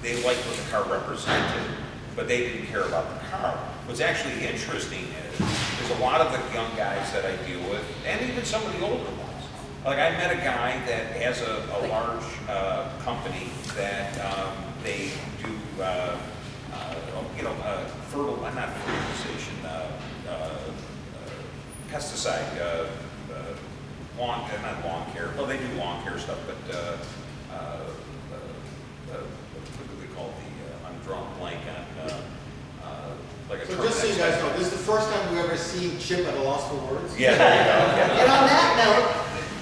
they liked what the car represented, but they didn't care about the car. What's actually interesting is a lot of the young guys that I deal with, and even some of the older ones. Like I met a guy that has a large company that they do, not fertilization, pesticide, not lawn care. Well, they do lawn care stuff, but what do they call the? I'm drawing a blank on. Like a So just so you guys know, this is the first time we've ever seen Chip at a loss for words. Yeah, there you go. And on that note,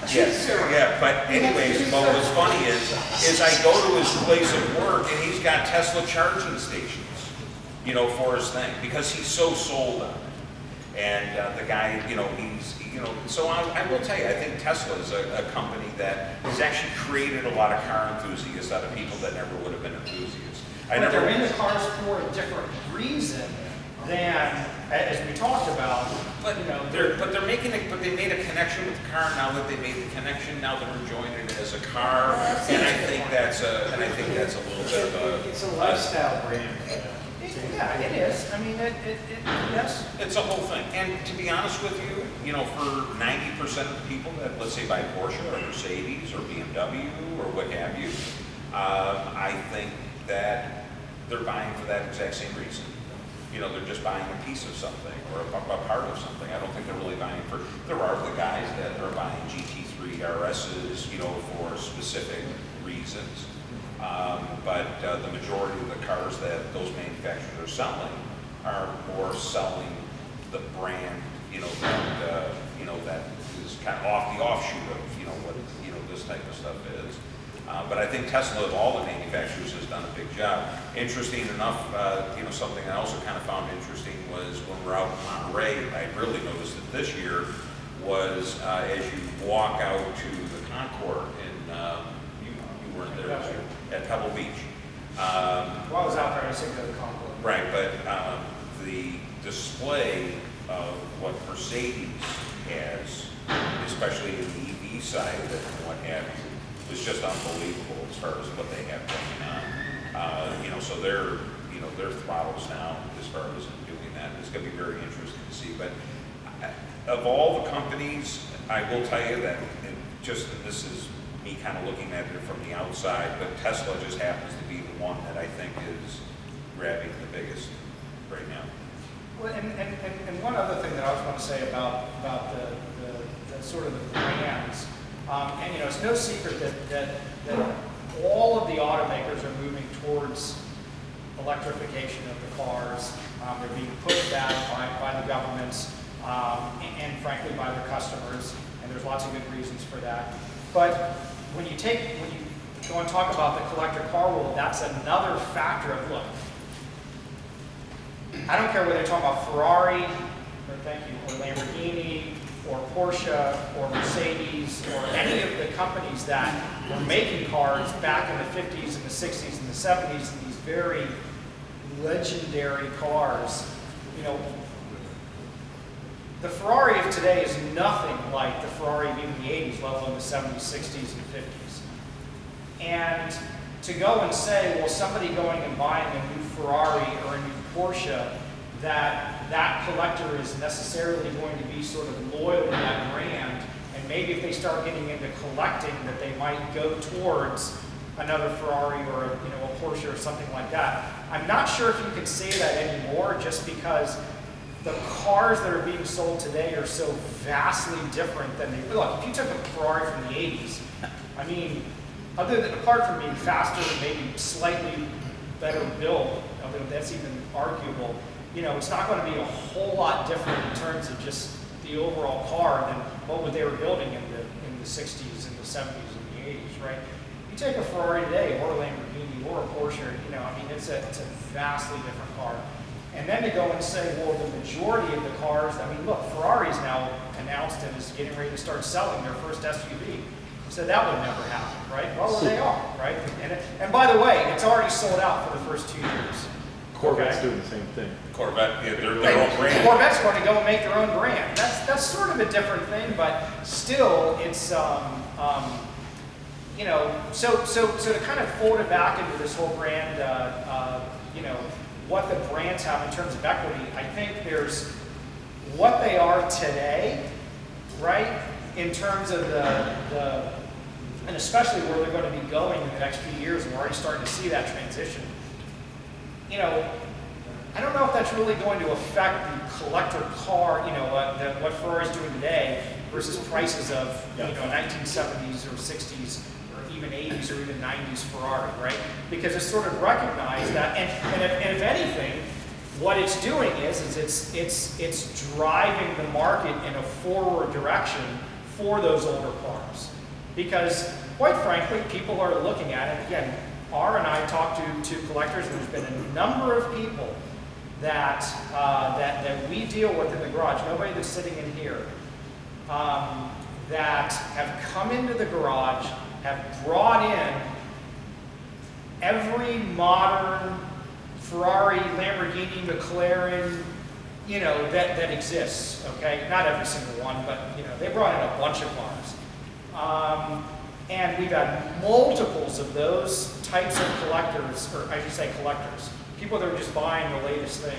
Yes, yeah, but anyways, but what's funny is I go to his place of work and he's got Tesla charging stations, you know, for his thing, because he's so sold on it. And the guy, so I will tell you, I think Tesla is a company that has actually created a lot of car enthusiasts out of people that never would have been enthusiasts. But they're in the cars for a different reason than, as we talked about. But they made a connection with the car. Now that they made the connection, now they're enjoying it as a car, and I think that's a little bit of a. It's a lifestyle brand. Yeah, it is. I mean, yes. It's a whole thing. And to be honest with you, for 90% of the people that, let's say, buy Porsche or Mercedes or BMW or what have you, I think that they're buying for that exact same reason. They're just buying a piece of something or a part of something. I don't think they're really buying for. There are the guys that are buying GT3 RSs, for specific reasons. But the majority of the cars that those manufacturers are selling are more selling the brand, that is kind of off the offshoot of, what, this type of stuff is. But I think Tesla, of all the manufacturers, has done a big job. Interesting enough, something I also kind of found interesting was when we're out in Monterey, I really noticed it this year, was as you walk out to the Concours in, you weren't there this year, at Pebble Beach. While I was out there, I said go to the Concours. Right, but the display of what Mercedes has, especially in the EV side of it and what have you, was just unbelievable as far as what they have going on. So their throttles now as far as doing that. It's going to be very interesting to see. But of all the companies, I will tell you that this is me kind of looking at it from the outside, but Tesla just happens to be the one that I think is grabbing the biggest right now. Well, and one other thing that I was going to say about the sort of the brands, and it's no secret that all of the automakers are moving towards electrification of the cars. They're being pushed back by the governments and frankly by their customers, and there's lots of good reasons for that. But when you go and talk about the collector car world, that's another factor of, look, I don't care whether you're talking about Ferrari, or Lamborghini, or Porsche, or Mercedes, or any of the companies that were making cars back in the 50s and the 60s and the 70s, and these very legendary cars. The Ferrari of today is nothing like the Ferrari of even the 80s, let alone the 70s, 60s, and 50s. And to go and say, well, somebody going and buying a new Ferrari or a new Porsche, that collector is necessarily going to be sort of loyal to that brand, and maybe if they start getting into collecting, that they might go towards another Ferrari or a Porsche or something like that. I'm not sure if you can say that anymore, just because the cars that are being sold today are so vastly different than they. Look, if you took a Ferrari from the 80s, I mean, apart from being faster and maybe slightly better built, although that's even arguable, it's not going to be a whole lot different in terms of just the overall car than what they were building in the 60s and the 70s and the 80s, right? You take a Ferrari today, or a Lamborghini, or a Porsche, it's a vastly different car. And then to go and say, well, the majority of the cars, look, Ferrari's now announced and is getting ready to start selling their first SUV. So that would never happen, right? Well, they are, right? And by the way, it's already sold out for the first 2 years. Corvette's doing the same thing. Corvette, yeah, their own brand. Corvette's going to go and make their own brand. That's sort of a different thing, but still, it's you know, so to kind of fold it back into this whole brand, you know, what the brands have in terms of equity, I think there's what they are today, right? In terms of the and especially where they're going to be going in the next few years, and we're already starting to see that transition. You know, I don't know if that's really going to affect the collector car, you know, what Ferrari's doing today versus prices of, you know, 1970s or 60s or even 80s or even 90s Ferrari, right? Because it's sort of recognized that, and if anything, what it's doing is it's driving the market in a forward direction for those older cars. Because, quite frankly, people are looking at it. Again, R and I talked to collectors, and there's been a number of people that we deal with in the garage, nobody that's sitting in here, that have come into the garage, have brought in every modern Ferrari, Lamborghini, McLaren, you know, that exists, okay? Not every single one, but, you know, they brought in a bunch of cars. And we've had multiples of those types of collectors, or I should say collectors, people that are just buying the latest thing,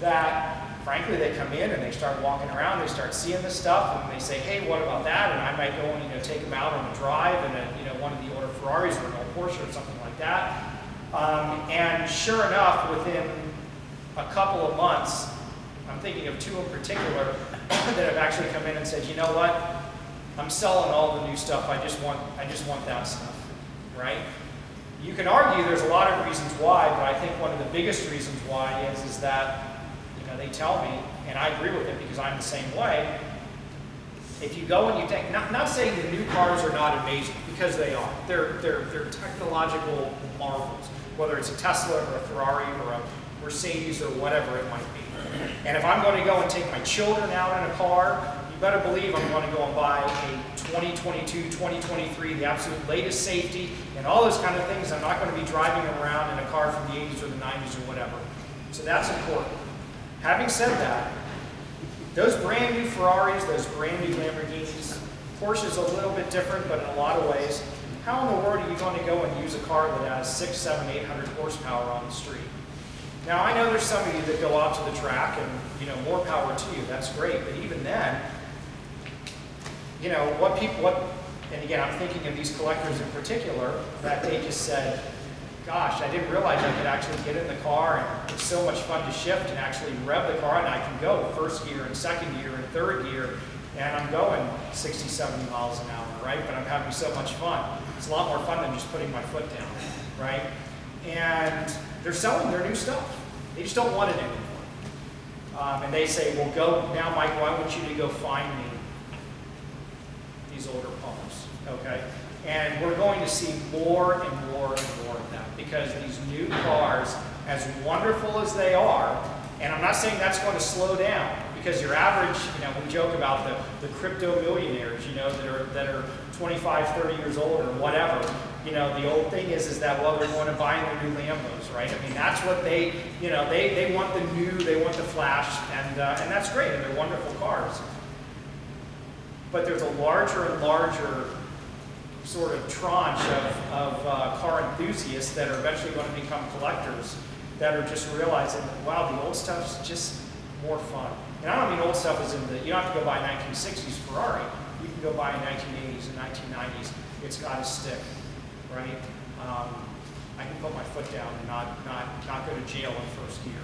that frankly they come in and they start walking around, they start seeing this stuff, and they say, hey, what about that? And I might go and, you know, take them out on a drive in a, you know, one of the older Ferraris or an old Porsche or something like that. And sure enough, within a couple of months, I'm thinking of two in particular that have actually come in and said, you know what? I'm selling all the new stuff. I just want that stuff, right? You can argue there's a lot of reasons why, but I think one of the biggest reasons why is that, you know, they tell me, and I agree with it because I'm the same way. If you go and you take, not saying the new cars are not amazing, because they are. They're technological marvels, whether it's a Tesla or a Ferrari or a Mercedes or whatever it might be. And if I'm going to go and take my children out in a car, you better believe I'm going to go and buy a 2022, 2023, the absolute latest safety and all those kind of things. I'm not going to be driving around in a car from the 80s or the 90s or whatever. So that's important. Having said that, those brand new Ferraris, those brand new Lamborghinis, Porsche's a little bit different, but in a lot of ways, how in the world are you going to go and use a car that has 600, 700, 800 horsepower on the street? Now, I know there's some of you that go out to the track and, you know, more power to you, that's great, but even then, you know, and again, I'm thinking of these collectors in particular, that they just said, gosh, I didn't realize I could actually get in the car and it's so much fun to shift and actually rev the car and I can go first gear and second gear and third gear and I'm going 60, 70 miles an hour, right? But I'm having so much fun. It's a lot more fun than just putting my foot down, right? And they're selling their new stuff. They just don't want it anymore. And they say, well, go now, Michael, I want you to go find me these older cars, okay? And we're going to see more and more and more of that because these new cars, as wonderful as they are, and I'm not saying that's going to slow down because your average, you know, we joke about the crypto millionaires, you know, that are 25, 30 years old or whatever. You know, the old thing is that, well, they're going to buy their new Lambos, right? I mean, that's what they, you know, they want the new, they want the flash, and that's great, and they're wonderful cars. But there's a larger and larger sort of tranche of car enthusiasts that are eventually going to become collectors that are just realizing, wow, the old stuff's just more fun. And I don't mean old stuff as in you don't have to go buy a 1960s Ferrari. You can go buy a 1980s and 1990s. It's got to stick, right? I can put my foot down and not go to jail in first gear.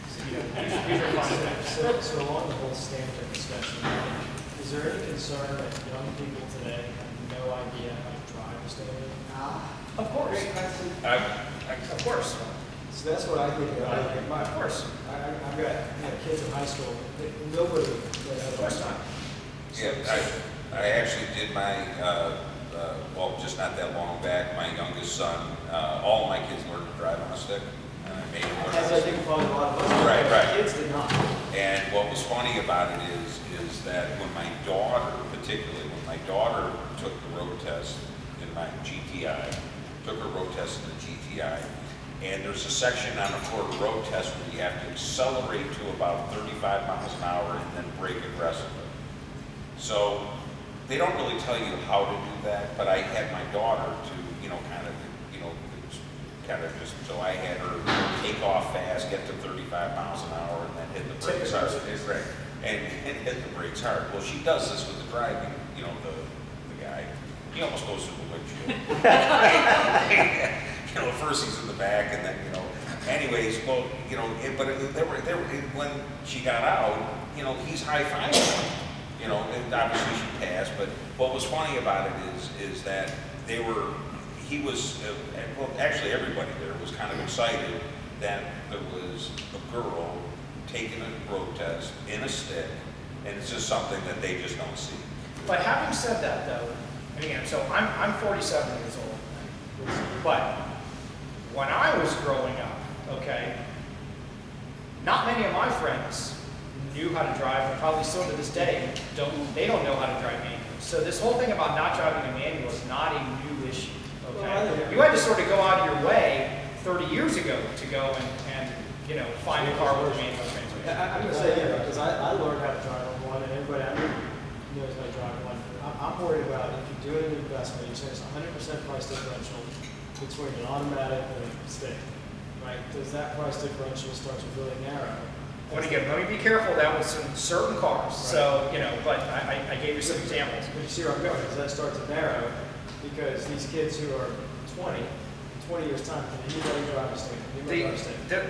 So, you know, these are fun things. So along the whole standard discussion, is there any concern that young people today have no idea how to drive a standard? Of course. Of course. So that's what I think about. Of course. I've got kids in high school. Nobody. Of course not. Yeah, I actually did my, well, just not that long back, my youngest son, all of my kids learned to drive on a stick. And I made them learn As on a I stick. think probably a lot of us. Right, right. Kids did not. And what was funny about it is that when my daughter, particularly when my daughter took the road test in my GTI, took her road test in the GTI, and there's a section on the Florida road test where you have to accelerate to about 35 miles an hour and then brake aggressively. So they don't really tell you how to do that, but I had my daughter to, kind of just, so I had her take off fast, get to 35 miles an hour, and then hit the brakes hard. Right. And hit the brakes hard. Well, she does this with the driving, the guy, he almost goes through the windshield. First he's in the back, and then, anyways, well, when she got out, he's high-fiving her. And obviously she passed, but what was funny about it is that actually everybody there was kind of excited that there was a girl taking a road test in a stick, and it's just something that they just don't see. But having said that, though, and again, so I'm 47 years old, but when I was growing up, okay, not many of my friends knew how to drive, and probably still to this day don't know how to drive manual. So this whole thing about not driving a manual is not a new issue. Okay, you had to sort of go out of your way 30 years ago to go and find a car with a manual transmission. I'm going to say, because I learned how to drive on one, and everybody I know knows how to drive one. I'm worried about if you're doing an investment, you're saying it's 100% price differential between an automatic and a stick, right? Does that price differential start to really narrow? Let me be careful. That was some certain cars. Right. So, but I gave you some examples. But you see where I'm going, does that start to narrow? Because these kids who are 20 years time, can anybody drive a stick?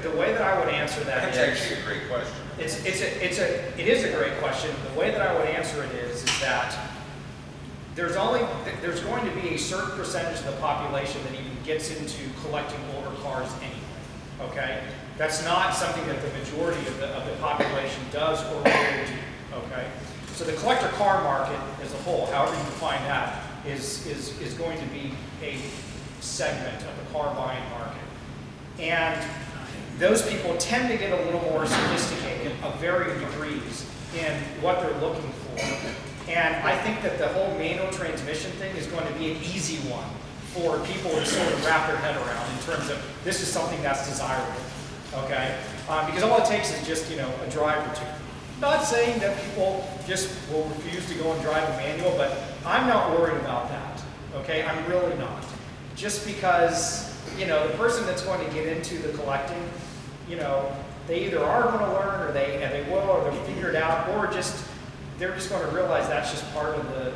The way that I would answer that That's actually a great question. It is a great question. The way that I would answer it is that there's going to be a certain percentage of the population that even gets into collecting older cars anyway. Okay, that's not something that the majority of the population does or will do. Okay, so the collector car market as a whole, however you define that, is going to be a segment of the car buying market. And those people tend to get a little more sophisticated of varying degrees in what they're looking for. And I think that the whole manual transmission thing is going to be an easy one for people to sort of wrap their head around in terms of this is something that's desirable, okay? Because all it takes is just, a drive or two. Not saying that people just will refuse to go and drive a manual, but I'm not worried about that, okay? I'm really not. Just because, the person that's going to get into the collecting, they either are going to learn or they will, or they'll figure it out, or they're just going to realize that's just part of the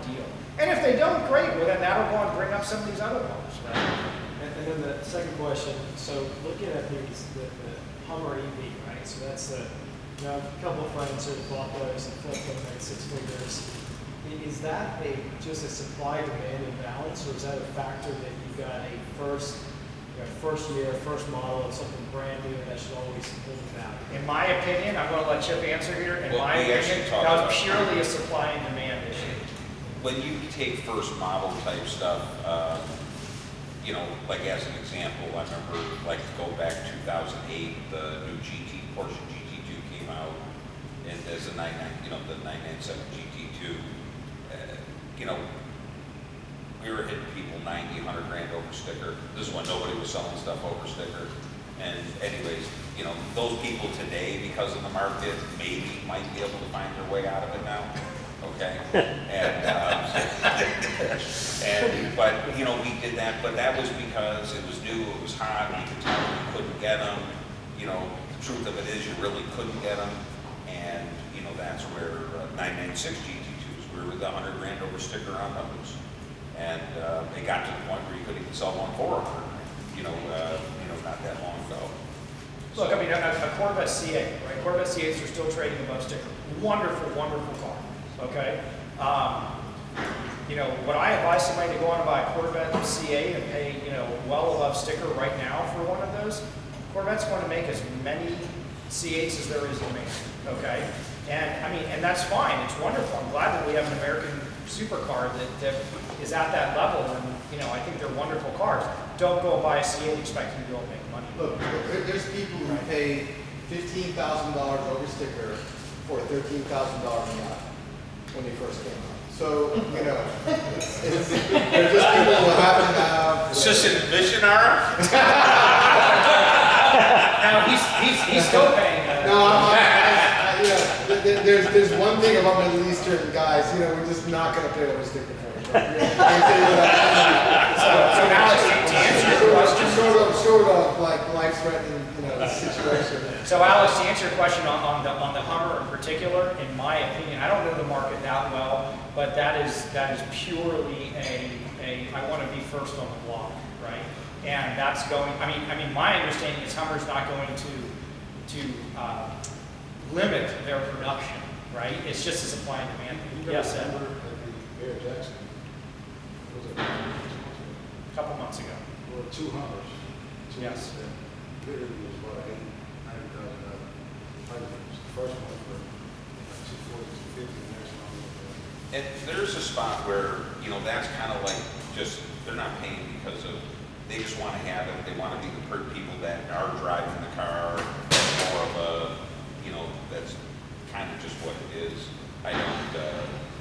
deal. And if they don't, great. Well, then that'll go and bring up some of these other cars, right? And then the second question. So looking at the Hummer EV, right? So that's a couple of friends who bought those and flipped them at 6 figures. Is that just a supply-demand imbalance, or is that a factor that you've got a first year, first model of something brand new that should always hold value? In my opinion, I'm going to let Chip answer here. In my opinion, that was purely a supply and demand issue. When you take first model type stuff, like as an example, I remember go back 2008, the new Porsche GT2 came out, and as the 997 GT2, we were hitting people 90, 100 grand over sticker. This is when nobody was selling stuff over sticker. And anyways, those people today, because of the market, maybe might be able to find their way out of it now. Okay, but we did that, but that was because it was new, it was hot, we could tell we couldn't get them. The truth of it is you really couldn't get them, and that's where 996 GT2s, we were with the 100 grand over sticker on those, and it got to the point where you couldn't even sell one for 100 grand, not that long ago. Look, I mean, a Corvette C8, right? Corvette C8s are still trading above sticker. Wonderful, wonderful car. Okay, would I advise somebody to go on and buy a Corvette C8 and pay, well above sticker right now for one of those? Corvette's going to make as many C8s as there is in make. Okay, and that's fine. It's wonderful. I'm glad that we have an American supercar that is at that level, and I think they're wonderful cars. Don't go and buy a C8 expecting to go and make money. Look, there's people who pay $15,000 over sticker for a $13,000 yacht when they first came out. So, there's just people who happen to have. It's just an admission, Ara? Now he's still paying that. No, there's one thing about Middle Eastern guys, you know, we're just not gonna pay over sticker for it. So Alex, to answer your question, Short of like life-threatening, you know, situation. so Alex, to answer your question on the Hummer in particular, in my opinion, I don't know the market that well, but that is purely a I want to be first on the block, right? And that's going. I mean, my understanding is Hummer's not going to limit their production, right? It's just a supply and demand thing. Yes, Ed? At the Bear Jackson, was it A couple months ago. well, 2 Hummers. Yes. Literally was about $90,000 items. The first one for like 240, 250, the next one was And there's a spot where, you know, that's kind of like just, they're not paying because of, they just want to have it, they want to be the people that are driving the car, that's more of a, you know, that's kind of just what it is. I don't,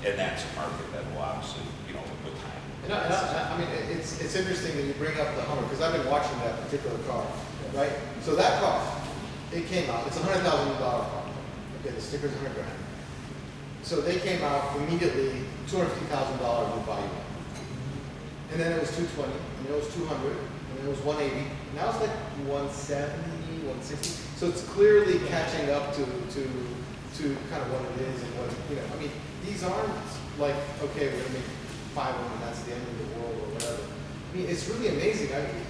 and that's a market that will obviously, you know, with time. I mean, it's interesting that you bring up the Hummer, because I've been watching that particular car, right? So that car, it came out, it's a $100,000 car. Okay, the sticker's $100,000. So they came out immediately, $250,000 would buy you one. And then it was 220, and then it was 200, and then it was 180. Now it's like 170, 160. So it's clearly catching up to kind of what it is and what, you know, I mean, these aren't like, okay, we're gonna make 5 of them and that's the end of the world or whatever. I mean, it's really amazing. I mean,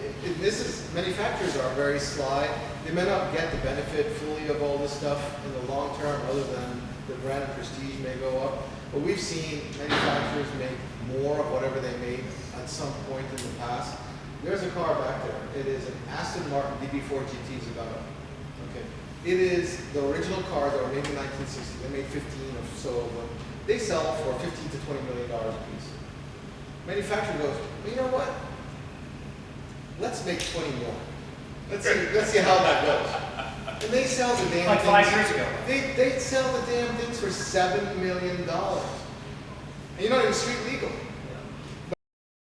manufacturers are very sly. They may not get the benefit fully of all this stuff in the long term, other than the brand prestige may go up. But we've seen manufacturers make more of whatever they made at some point in the past. There's a car back there. It is an Aston Martin DB4 GT Zagato. Okay. It is the original car that were made in 1960. They made 15 or so of them. They sell for $15 to $20 million a piece. Manufacturer goes, well, you know what? Let's make 20 more. Let's see how that goes. And they sell the damn Like things. 5 years ago. They sell the damn things for $7 million. And you know, in street